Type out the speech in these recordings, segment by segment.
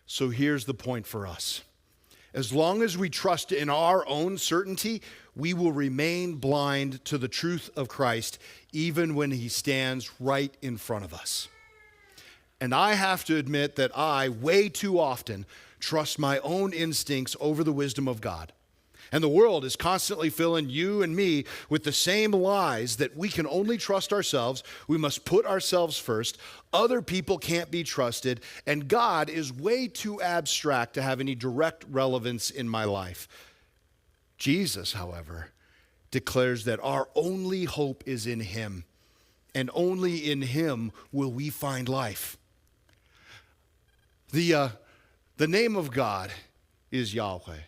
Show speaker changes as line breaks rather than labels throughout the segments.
So here's the point for us. As long as we trust in our own certainty, we will remain blind to the truth of Christ, even when he stands right in front of us. And I have to admit that I, way too often, trust my own instincts over the wisdom of God. And the world is constantly filling you and me with the same lies that we can only trust ourselves, we must put ourselves first, other people can't be trusted, and God is way too abstract to have any direct relevance in my life. Jesus, however, declares that our only hope is in him, and only in him will we find life. The name of God is Yahweh.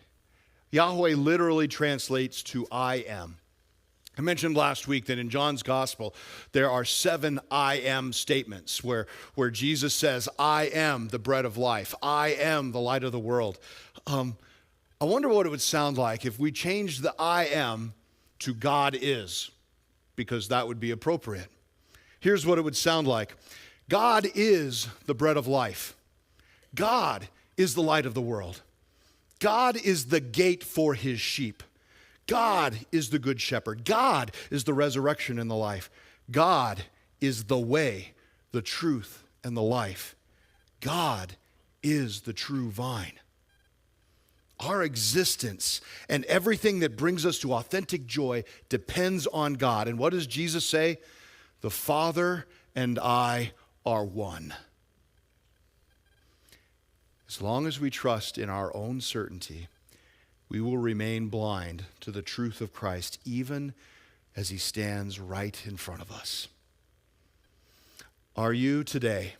Yahweh literally translates to I am. I mentioned last week that in John's gospel, there are 7 I am statements where Jesus says, I am the bread of life. I am the light of the world. I wonder what it would sound like if we changed the I am to God is, because that would be appropriate. Here's what it would sound like. God is the bread of life. God is the light of the world. God is the gate for his sheep. God is the good shepherd. God is the resurrection and the life. God is the way, the truth, and the life. God is the true vine. Our existence and everything that brings us to authentic joy depends on God. And what does Jesus say? The Father and I are one. As long as we trust in our own certainty, we will remain blind to the truth of Christ, even as he stands right in front of us. Are you today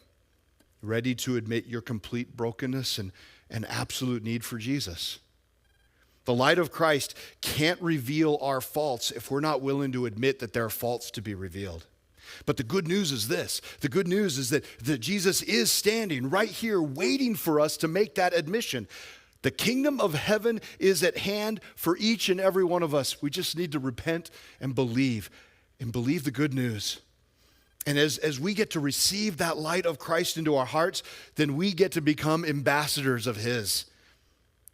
ready to admit your complete brokenness and absolute need for Jesus? The light of Christ can't reveal our faults if we're not willing to admit that there are faults to be revealed. But the good news is this. The good news is that Jesus is standing right here waiting for us to make that admission. The kingdom of heaven is at hand for each and every one of us. We just need to repent and believe the good news. And as we get to receive that light of Christ into our hearts, then we get to become ambassadors of his.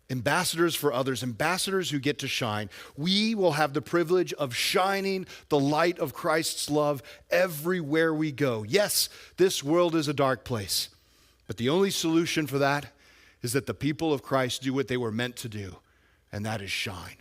Ambassadors for others, ambassadors who get to shine. We will have the privilege of shining the light of Christ's love everywhere we go. Yes, this world is a dark place, but the only solution for that is that the people of Christ do what they were meant to do, and that is shine.